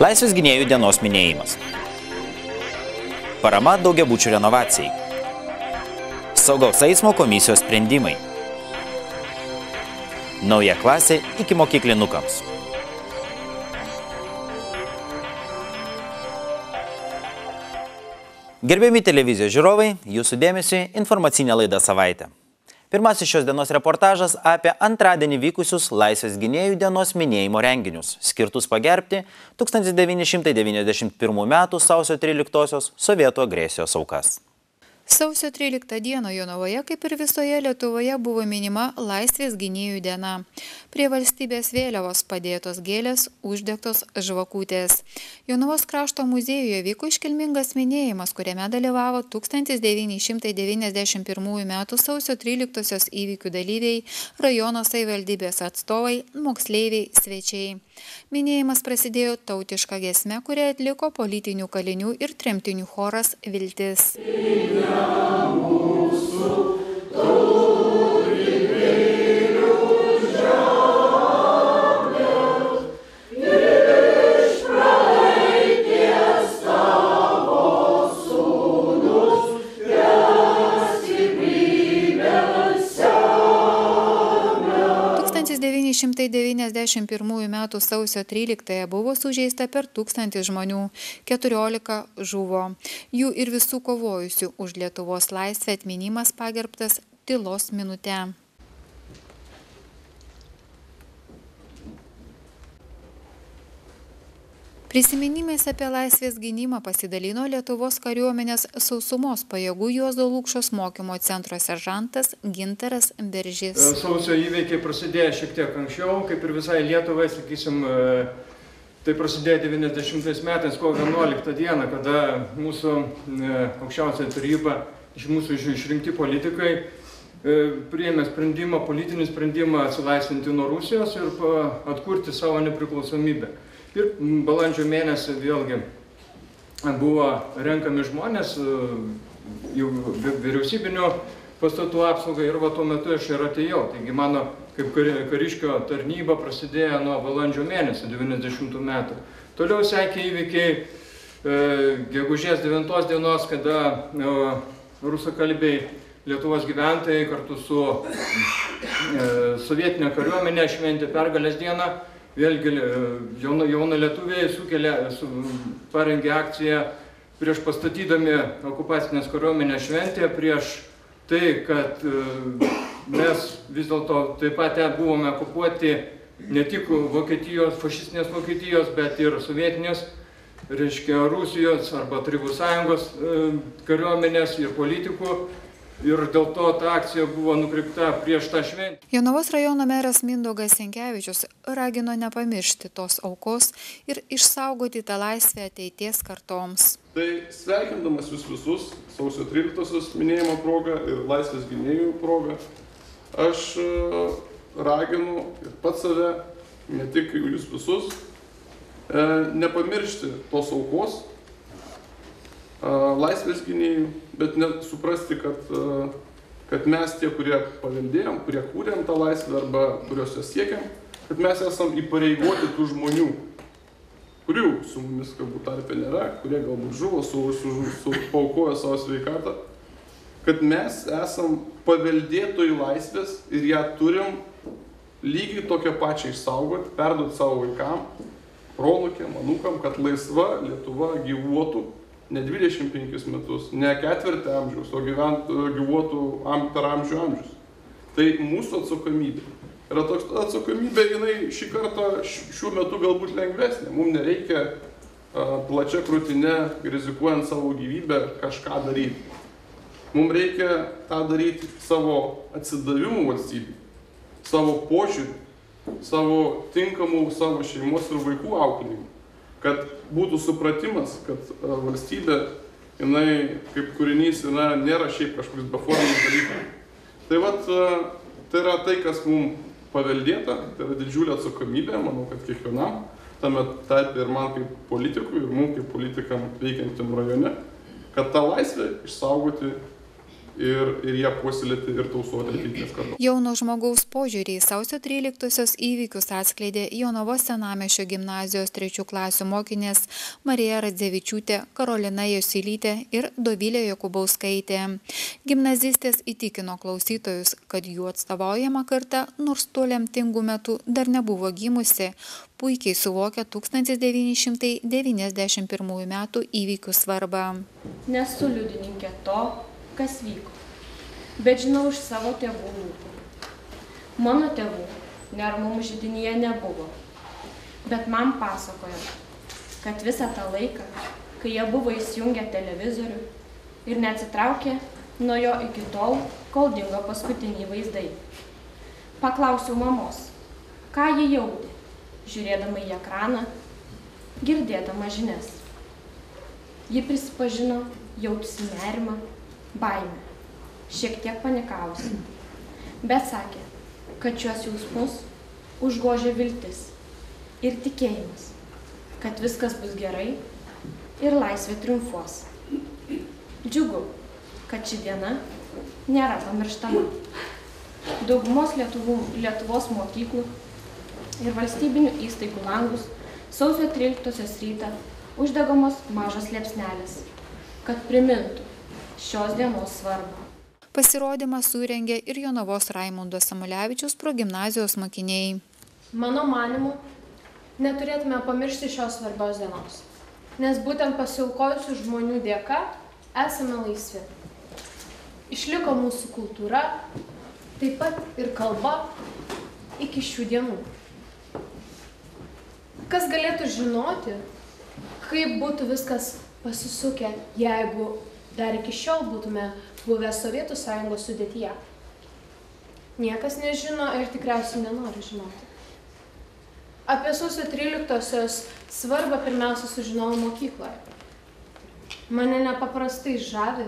Laisvės gynėjų dienos minėjimas. Parama daugiabučių renovacijai. Saugaus eismo komisijos sprendimai. Nauja klasė ikimokyklinukams. Gerbiami televizijos žiūrovai, jūsų dėmesiui informacinė laida Savaitė. Pirmasis šios dienos reportažas apie antradienį vykusius Laisvės gynėjų dienos minėjimo renginius, skirtus pagerbti 1991 m. sausio 13-osios sovietų agresijos aukas. Sausio 13 dieną Jonavoje, kaip ir visoje Lietuvoje, buvo minima Laisvės gynėjų diena. Prie valstybės vėliavos padėtos gėlės, uždegtos žvakutės. Jonavos krašto muziejuje vyko iškilmingas minėjimas, kuriame dalyvavo 1991 m. sausio 13-osios įvykių dalyviai, rajono savivaldybės atstovai, moksleiviai, svečiai. Minėjimas prasidėjo tautiška giesme, kurią atliko politinių kalinių ir tremtinių choras Viltis. m. sausio 13 buvo sužeista per 1000 žmonių, 14 žuvo. Jų ir visų kovojusių už Lietuvos laisvę atminimas pagerbtas tylos minute. Prisiminimais apie laisvės gynimą pasidalino Lietuvos kariuomenės sausumos pajėgų Juozo Lukšos mokymo centro seržantas Gintaras Beržys. Sausio įveikiai prasidėjo šiek tiek anksčiau, kaip ir visai Lietuvai, sakysim, tai prasidėjo 90 metais, kovo 11 dieną, kada mūsų aukščiausia taryba, iš mūsų išrinkti politikai, priėmė sprendimą, politinį sprendimą atsilaisvinti nuo Rusijos ir atkurti savo nepriklausomybę. Ir balandžio mėnesį vėlgi buvo renkami žmonės vyriausybinio pastatų apsaugai ir tuo metu aš ir atėjau. Taigi mano kaip kariškio tarnyba prasidėjo nuo balandžio mėnesio 90 metų. Toliau sekė įvykiai gegužės 9 dienos, kada rusakalbiai Lietuvos gyventojai kartu su sovietinė kariuomenė šventė pergalės dieną. Vėlgi jauna lietuviai parengė akciją prieš pastatydami okupacinės kariuomenės šventę, prieš tai, kad mes vis dėlto taip pat buvome okupuoti ne tik Vokietijos, fašistinės Vokietijos, bet ir sovietinės, reiškia Rusijos arba Tarybų Sąjungos kariuomenės ir politikų. Ir dėl to ta akcija buvo nukreipta prieš tą šventę. Jonavos rajono meras Mindaugas Sinkevičius ragino nepamiršti tos aukos ir išsaugoti tą laisvę ateities kartoms. Tai sveikindamas jūs visus sausio 13-osios minėjimo proga ir Laisvės gynėjų proga, aš raginu ir pats save, ne tik jūs visus, nepamiršti tos aukos, Laisvės gynėjų, bet suprasti, kad mes tie, kurie paveldėjom, kurie kūrėm tą laisvę arba kurios jos siekiam, kad mes esam įpareigoti tų žmonių, kurių su mumis galbūt tarpe nėra, kurie galbūt žuvo, paaukojo savo sveikatą, kad mes esam paveldėtojų laisvės ir ją turim lygiai tokią pačią išsaugoti, perduoti savo vaikam, proanūkiam, anūkam, kad laisva Lietuva gyvuotų ne 25 metus, ne ketvirtį amžiaus, o gyvuotų per amžių amžius. Tai mūsų atsakomybė. Yra toks atsakomybė, jinai šį kartą šiuo metu galbūt lengvesnė. Mums nereikia plačia krūtine, rizikuojant savo gyvybę, kažką daryti. Mums reikia tą daryti savo atsidavimu valstybei, savo požiūrį, savo tinkamų savo šeimos ir vaikų auklėjimų. Kad būtų supratimas, kad valstybė, jinai kaip kūrinys, nėra šiaip kažkoks beforminis dalykas. Tai tai yra tai, kas mums paveldėta, tai yra didžiulė atsakomybė, manau, kad kiekvienam, tame tarpe ir man kaip politikui, ir mums kaip politikam veikiantim rajone, kad tą laisvę išsaugoti ir ją puoselėti ir tausoti ateities kartom. Jauno žmogaus požiūrį į sausio 13-osios įvykius atskleidė Jonavos Senamiesčio gimnazijos 3 klasių mokinės Marija Radzevičiūtė, Karolina Josilytė ir Dovilė Jokubauskaitė. Gimnazistės įtikino klausytojus, kad jų atstovaujama karta, nors tuo lemtingu metu dar nebuvo gimusi, puikiai suvokia 1991 metų įvykių svarbą. Nesu liudininkė to, kas vyko, bet žinau iš savo tėvų lūpų. Mano tėvų neramumų židinyje nebuvo, bet man pasakojo, kad visą tą laiką, kai jie buvo įsijungę televizorių ir neatsitraukė nuo jo iki tol, kol dingo paskutiniai vaizdai. Paklausiau mamos, ką ji jautė, žiūrėdama į ekraną, girdėdama žinias. Ji prisipažino jautusi nerimą, baimę, šiek tiek panikavusi, bet sakė, kad šiuos jausmus užgožė viltis ir tikėjimas, kad viskas bus gerai ir laisvė triumfuos. Džiugu, kad ši diena nėra pamirštama. Daugumos Lietuvos mokyklų ir valstybinių įstaigų langus sausio 13-osios rytą uždegamos mažos liepsnelės, kad primintų šios dienos svarbą. Pasirodymą surengė ir Jonavos Raimundo Samulevičiaus progimnazijos mokiniai. Mano manimu, neturėtume pamiršti šios svarbios dienos, nes būtent pasiaukojusių žmonių dėka esame laisvi. Išliko mūsų kultūra, taip pat ir kalba iki šių dienų. Kas galėtų žinoti, kaip būtų viskas pasisukę, jeigu dar iki šiol būtume buvę Sovietų Sąjungos sudėtyje? Niekas nežino ir tikriausiai nenori žinoti. Apie sausio 13-osios svarbą pirmiausia sužinojau mokykloje. Mane nepaprastai žavi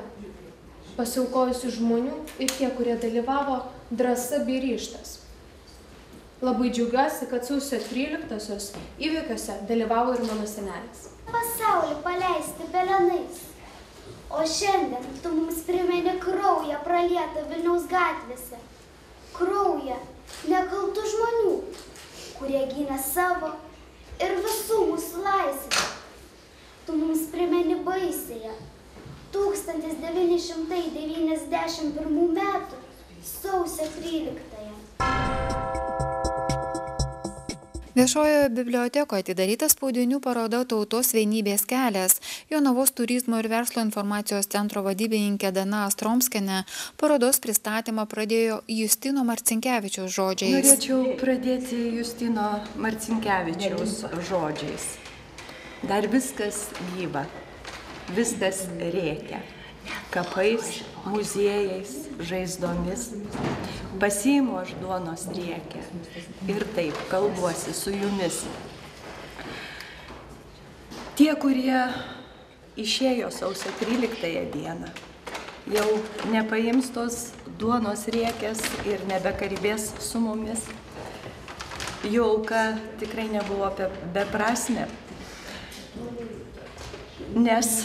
pasiaukojusių žmonių ir tie, kurie dalyvavo, drąsa bei ryžtas. Labai džiaugiuosi, kad sausio 13-osios įvykiuose dalyvavo ir mano senelis. Pasaulį paleisti pelenais. O šiandien tu mums primeni kraują pralietą Vilniaus gatvėse. Kraują nekaltų žmonių, kurie gynė savo ir visų mūsų laisvę. Tu mums primeni baisėje 1991 metų sausio 13-ąją. Viešojoje bibliotekoje atidaryta spaudinių paroda Tautos vienybės kelias. Jonavos turizmo ir verslo informacijos centro vadybininkė Dana Astromskienė parodos pristatymą pradėjo Justino Marcinkevičiaus žodžiais. Norėčiau pradėti Justino Marcinkevičiaus žodžiais. Dar viskas gyva, viskas rėkia. Kapais, muziejais, žaizdomis. Pasiimu aš duonos riekę ir taip kalbuosi su jumis. Tie, kurie išėjo sausio 13 dieną, jau nepaims tos duonos riekės ir nebekalbės su mumis. Jų auka tikrai nebuvo beprasmė, nes,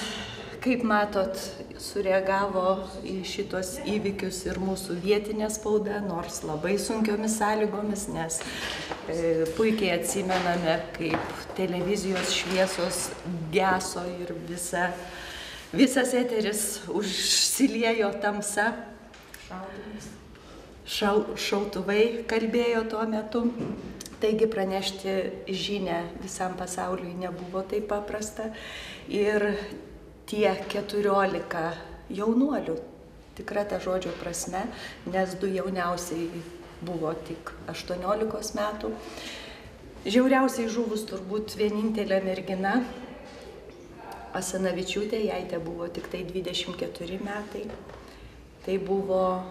kaip matot, sureagavo į šitos įvykius ir mūsų vietinė spauda, nors labai sunkiomis sąlygomis, nes puikiai atsimename, kaip televizijos šviesos geso ir visas eteris užsiliejo tamsa. Šautuvai kalbėjo tuo metu. Taigi pranešti žinią visam pasauliui nebuvo taip paprasta. Ir tie 14 jaunuolių, tikra ta žodžio prasme, nes 2 jauniausiai buvo tik 18 metų. Žiauriausiai žuvus turbūt vienintelė mergina, Asanavičiūtė, jai te buvo tik tai 24 metai. Tai buvo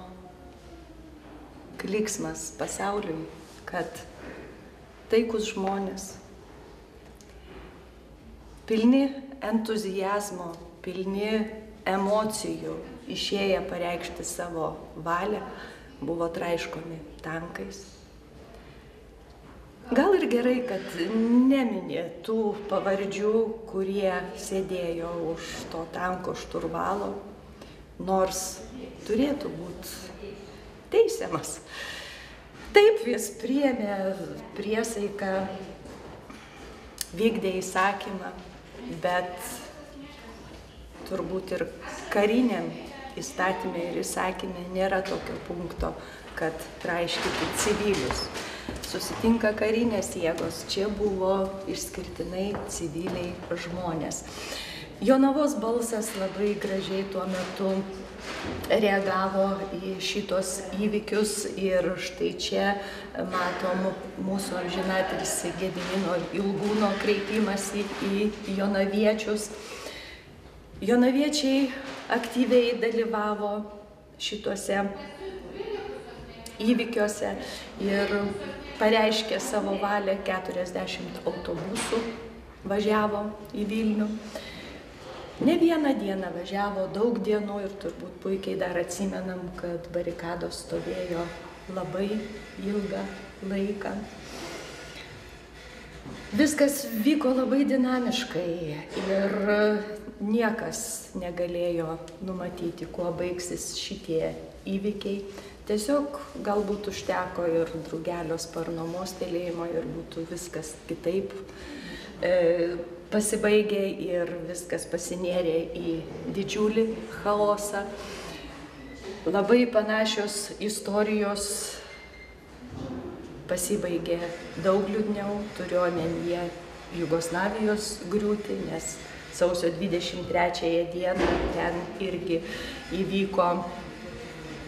kliksmas pasauliui, kad taikus žmonės, pilni entuzijazmo, pilni emocijų, išėję pareikšti savo valią, buvo traiškomi tankais. Gal ir gerai, kad neminė tų pavardžių, kurie sėdėjo už to tanko šturvalo, nors turėtų būti teisiamas. Taip, jis priėmė priesaiką, vykdė įsakymą, bet turbūt ir kariniam įstatymė ir įsakymė nėra tokio punkto, kad traiškyti civilius. Susitinka karinės jėgos, čia buvo išskirtinai civiliai žmonės. Jonavos balsas labai gražiai tuo metu reagavo į šitos įvykius ir štai čia matom mūsų amžinatilsį Gedimino Ilgūno kreipimąsi į jonaviečius. Jonaviečiai aktyviai dalyvavo šituose įvykiuose ir pareiškė savo valią, 40 autobusų važiavo į Vilnių. Ne vieną dieną važiavo, daug dienų ir turbūt puikiai dar atsimenam, kad barikados stovėjo labai ilgą laiką. Viskas vyko labai dinamiškai ir niekas negalėjo numatyti, kuo baigsis šitie įvykiai. Tiesiog galbūt užteko ir drugelio sparno mostelėjimo ir būtų viskas kitaip pasibaigė ir viskas pasinėrė į didžiulį chaosą. Labai panašios istorijos pasibaigė daug liūdniau, turiu omenyje Jugoslavijos griūtį, nes sausio 23 dieną ten irgi įvyko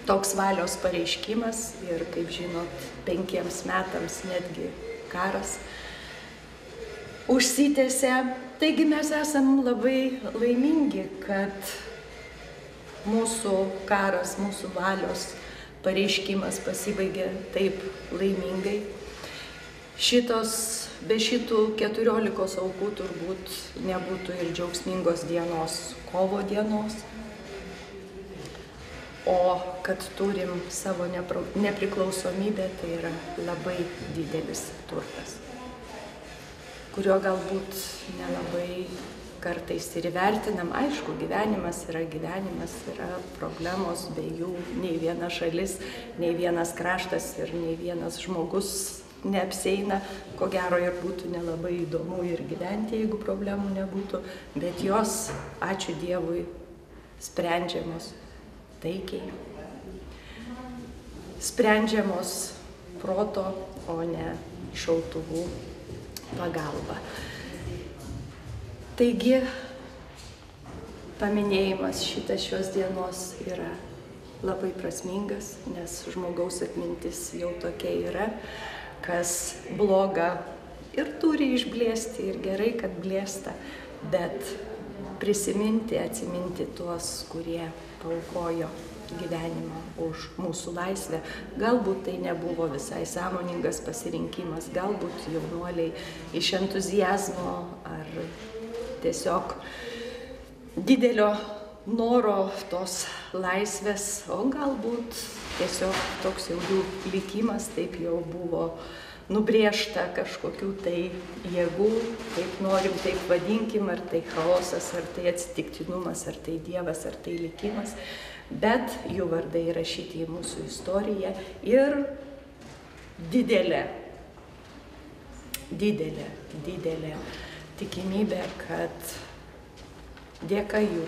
toks valios pareiškimas ir, kaip žinot, 5 metams netgi karas užsitęsė. Taigi mes esam labai laimingi, kad mūsų karas, mūsų valios pareiškimas pasibaigė taip laimingai. Be šitų 14 aukų turbūt nebūtų ir džiaugsmingos dienos, kovo dienos. O kad turim savo nepriklausomybę, tai yra labai didelis turtas, kurio galbūt nelabai kartais ir įvertinam. Aišku, gyvenimas yra problemos, be jų nei viena šalis, nei vienas kraštas ir nei vienas žmogus neapseina. Ko gero ir būtų nelabai įdomu ir gyventi, jeigu problemų nebūtų, bet jos, ačiū Dievui, sprendžiamos taikiai, sprendžiamos proto, o ne šautuvų pagalba. Taigi, paminėjimas šios dienos yra labai prasmingas, nes žmogaus atmintis jau tokia yra, kas bloga ir turi išblėsti, ir gerai, kad blėsta, bet atsiminti tuos, kurie paaukojo gyvenimą už mūsų laisvę. Galbūt tai nebuvo visai sąmoningas pasirinkimas, galbūt jaunuoliai iš entuziazmo ar tiesiog didelio noro tos laisvės, o galbūt tiesiog toks jau jų likimas, taip jau buvo nubrėžta kažkokių tai jėgų, kaip norim, taip vadinkim, ar tai chaosas, ar tai atsitiktinumas, ar tai Dievas, ar tai likimas, bet jų vardai įrašyti į mūsų istoriją ir didelė tikimybė, kad dėka jų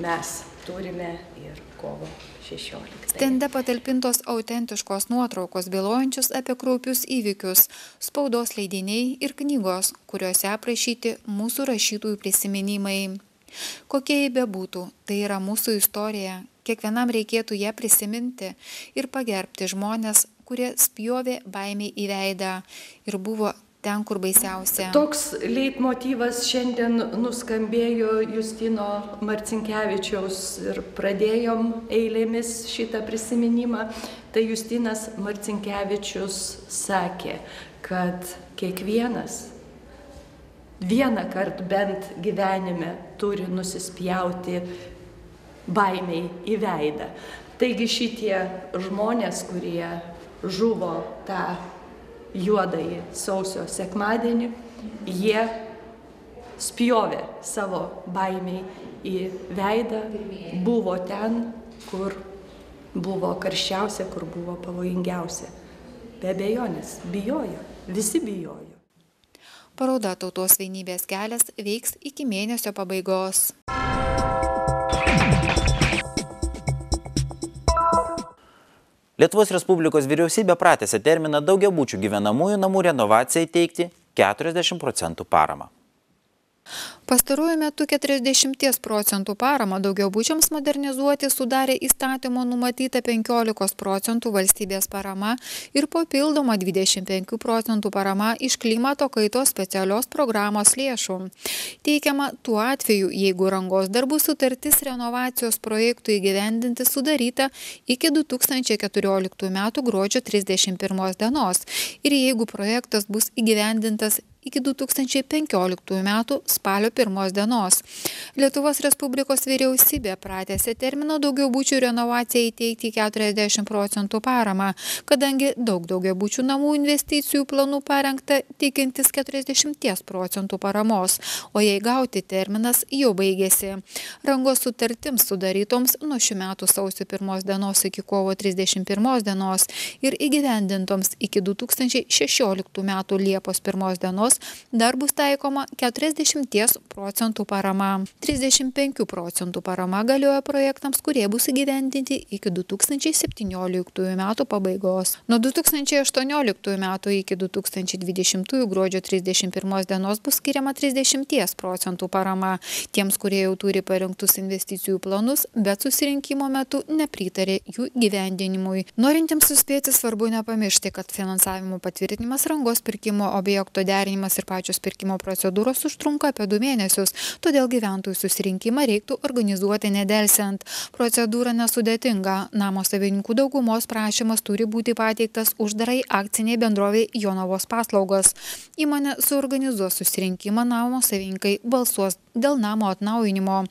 mes turime ir kovo 16. Stende patalpintos autentiškos nuotraukos bylojančios apie kraupius įvykius, spaudos leidiniai ir knygos, kuriuose aprašyti mūsų rašytojų prisiminimai. Kokie jie bebūtų, tai yra mūsų istorija, kiekvienam reikėtų ją prisiminti ir pagerbti žmones, kurie spjovė baimei į veidą ir buvo ten, kur baisiausia. Toks leitmotyvas šiandien nuskambėjo Justino Marcinkevičiaus ir pradėjom eilėmis šitą prisiminimą. Tai Justinas Marcinkevičius sakė, kad kiekvienas vieną kartą bent gyvenime turi nusispjauti baimiai į veidą. Taigi šitie žmonės, kurie žuvo tą juodąjį sausio sekmadienį, jie spjovė savo baimiai į veidą, buvo ten, kur buvo karščiausia, kur buvo pavojingiausia. Be abejonės, bijojo, visi bijojo. Paroda Tautos vienybės kelias veiks iki mėnesio pabaigos. Lietuvos Respublikos vyriausybė pratęsė terminą daugiabučių gyvenamųjų namų renovacijai teikti 40% paramą. Pastaruoju metu 40% paramą daugiabučiams modernizuoti sudarė įstatymo numatyta 15% valstybės parama ir papildoma 25% parama iš klimato kaitos specialios programos lėšų. Teikiama tuo atveju, jeigu rangos darbų sutartis renovacijos projektų įgyvendinti sudaryta iki 2014 m. gruodžio 31 dienos ir jeigu projektas bus įgyvendintas iki 2015 m. spalio 1 dienos. Lietuvos Respublikos vyriausybė pratęsė termino daugiabučių renovacijai teikti 40% paramą, kadangi daug daugiabučių namų investicijų planų parengta teikiantis 40% paramos, o jei gauti terminas jau baigėsi. Rangos sutartims sudarytoms nuo šių metų sausio 1 dienos iki kovo 31 dienos ir įgyvendintoms iki 2016 m. Liepos 1 dienos dar bus taikoma 40% parama. 35% parama galioja projektams, kurie bus įgyvendinti iki 2017 metų pabaigos. Nuo 2018 metų iki 2020 gruodžio 31 dienos bus skiriama 30% parama tiems, kurie jau turi parengtus investicijų planus, bet susirinkimo metu nepritarė jų gyvendinimui. Norintiems suspėti svarbu nepamiršti, kad finansavimo patvirtinimas, rangos pirkimo objekto derinimas ir pačios pirkimo procedūros užtrunka apie 2 mėnesius, todėl gyventojų susirinkimą reiktų organizuoti nedelsiant. Procedūra nesudėtinga. Namo savininkų daugumos prašymas turi būti pateiktas uždarai akciniai bendrovei Jonavos paslaugos. Įmonė suorganizuos susirinkimą, namo savininkai balsuos dėl namo atnaujinimo.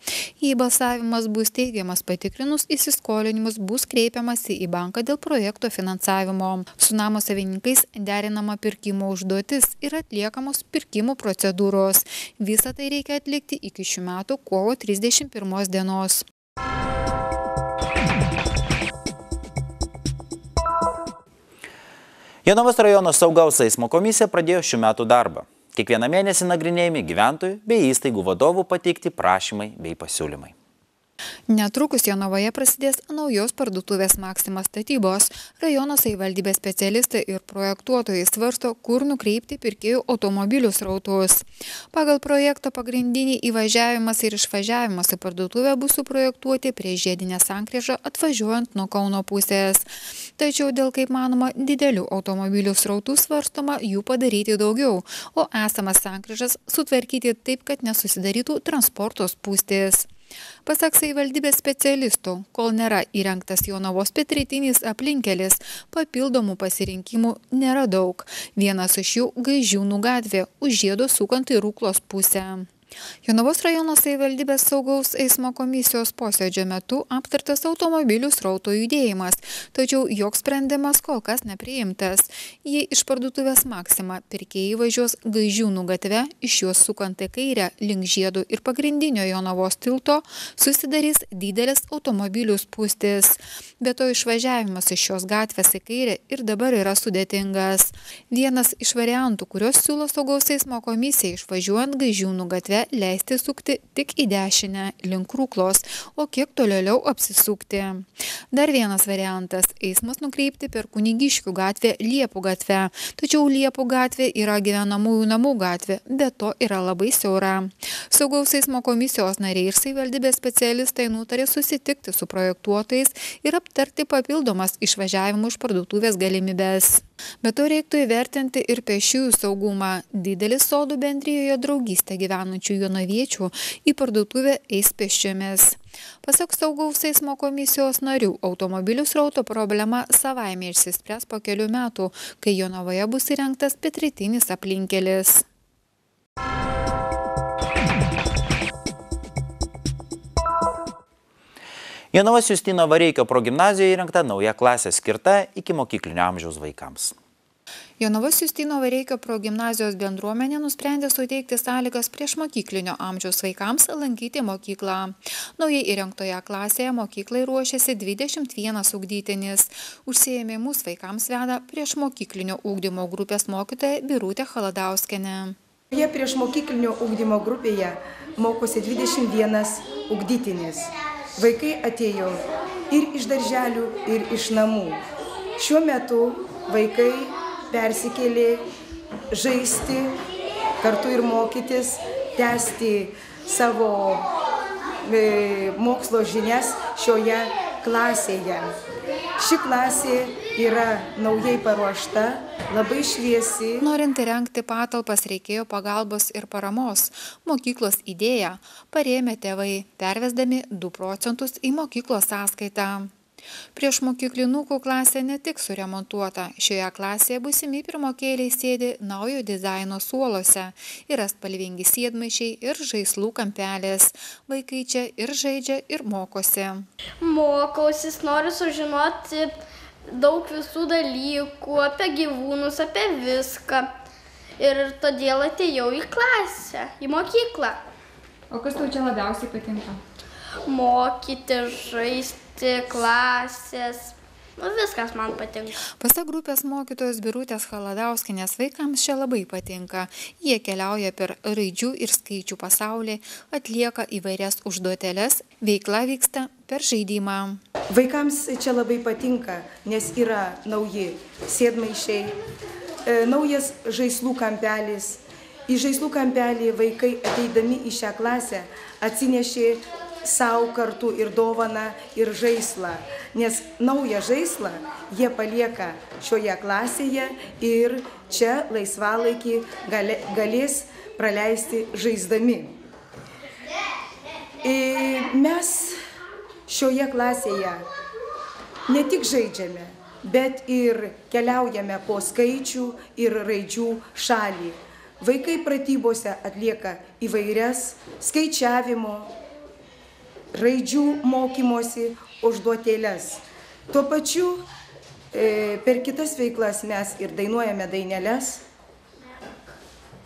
Jei balsavimas bus teigiamas patikrinus įsiskolinimus, bus kreipiamasi į banką dėl projekto finansavimo. Su namo savininkais derinama pirkimo užduotis ir atliekamos pirkimų procedūros. Visą tai reikia atlikti iki šių metų kovo 31 dienos. Jonavos rajono saugaus eismo komisija pradėjo šių metų darbą. Kiekvieną mėnesį nagrinėjami gyventojų bei įstaigų vadovų pateikti prašymai bei pasiūlymai. Netrukus Jonavoje prasidės naujos parduotuvės Maxima statybos. Rajono savivaldybės specialistai ir projektuotojai svarsto, kur nukreipti pirkėjų automobilių srautus. Pagal projektą pagrindiniai įvažiavimas ir išvažiavimas į parduotuvę bus suprojektuoti prie žiedinę sankryžą atvažiuojant nuo Kauno pusės. Tačiau dėl, kaip manoma, didelių automobilių srautų svarstoma jų padaryti daugiau, o esamas sankryžas sutvarkyti taip, kad nesusidarytų transporto spūstys. Pasak savivaldybės specialistų, kol nėra įrengtas Jonavos pietrytinis aplinkelis, papildomų pasirinkimų nėra daug. Vienas iš jų Gaižiūnų gatvė, už žiedo sukant į Ruklos pusę. Jonavos rajono savivaldybės saugaus eismo komisijos posėdžio metu aptartas automobilių srauto judėjimas, tačiau joks sprendimas kol kas nepriimtas. Jei iš parduotuvės Maxima pirkėjai važiuos Gaižiūnų gatve, iš jos sukant į kairę link žiedų ir pagrindinio Jonavos tilto, susidarys didelis automobilių spūstis. Be to išvažiavimas iš šios gatvės į kairę ir dabar yra sudėtingas. Vienas iš variantų, kurios siūlo saugaus eismo komisija išvažiuojant Gaižiūnų gatve, leisti sukti tik į dešinę link Ruklos, o kiek toliau apsisukti. Dar vienas variantas – eismas nukreipti per Kunigiškių gatvę Liepų gatvę. Tačiau Liepų gatvė yra gyvenamųjų namų gatvė, bet to yra labai siaura. Saugaus eismo komisijos nariai ir savivaldybės specialistai nutarė susitikti su projektuotojais ir aptarti papildomas išvažiavimų iš parduotuvės galimybės. Be to reiktų įvertinti ir pėsčiųjų saugumą. Didelis sodų bendrijoje draugystė gyvenančių jonaviečių į parduotuvę eis pėsčiomis. Pasak saugaus eismo komisijos narių, automobilių srauto problema savaime išsispręs po kelių metų, kai Jonavoje bus įrengtas pietrytinis aplinkelis. Jonavos Justino Vareikio progimnazijoje įrengta nauja klasė skirta ikimokyklinio amžiaus vaikams. Jonavos Justino Vareikio progimnazijos bendruomenė nusprendė suteikti sąlygas priešmokyklinio amžiaus vaikams lankyti mokyklą. Naujai įrengtoje klasėje mokyklai ruošiasi 21 ugdytinis. Užsiėmimus vaikams veda priešmokyklinio ugdymo grupės mokytoja Birutė Chaladauskienė. Šioje priešmokyklinio ugdymo grupėje mokosi 21 ugdytinis. Vaikai atėjo ir iš darželių, ir iš namų. Šiuo metu vaikai persikėlė žaisti, kartu ir mokytis, tęsti savo mokslo žinias šioje klasėje. Ši klasė yra naujai paruošta, labai šviesi. Norint įrengti patalpas reikėjo pagalbos ir paramos. Mokyklos idėją parėmė tėvai, pervesdami 2 procentus į mokyklos sąskaitą. Priešmokyklinukų klasė ne tik suremontuota. Šioje klasėje būsimi pirmokėliai sėdi naujo dizaino suoluose. Yra spalvingi sėdmaišiai ir žaislų kampelės. Vaikai čia ir žaidžia, ir mokosi. Mokausi, noriu sužinoti daug visų dalykų, apie gyvūnus, apie viską. Ir todėl atėjau į klasę, į mokyklą. O kas tau čia labiausiai patinka? Mokyti, žaisti, klasės. Viskas man patinka. Pasak grupės mokytojos Birutės Chaladauskienės, vaikams čia labai patinka. Jie keliauja per raidžių ir skaičių pasaulį, atlieka įvairias užduoteles, veikla vyksta per žaidimą. Vaikams čia labai patinka, nes yra nauji sėdmaišiai, naujas žaislų kampelis. Į žaislų kampelį vaikai ateidami į šią klasę atsinešė savo kartu ir dovaną, ir žaislą, nes naują žaislą jie palieka šioje klasėje ir čia laisvalaikį galės praleisti žaisdami. Mes šioje klasėje ne tik žaidžiame, bet ir keliaujame po skaičių ir raidžių šalį. Vaikai pratybose atlieka įvairias skaičiavimo, raidžių mokymosi užduotėles. Tuo pačiu per kitas veiklas mes ir dainuojame daineles,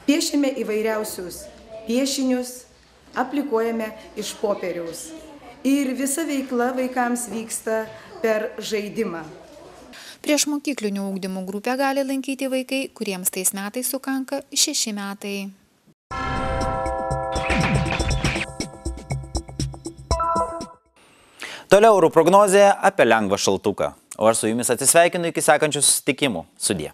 piešiame įvairiausius piešinius, aplikuojame iš popieriaus. Ir visa veikla vaikams vyksta per žaidimą. Priešmokyklinių ugdymų grupę gali lankyti vaikai, kuriems tais metais sukanka 6 metai. Toliau orų prognozė apie lengvą šaltuką. O aš su jumis atsisveikinu iki sekančių susitikimų. Sudie.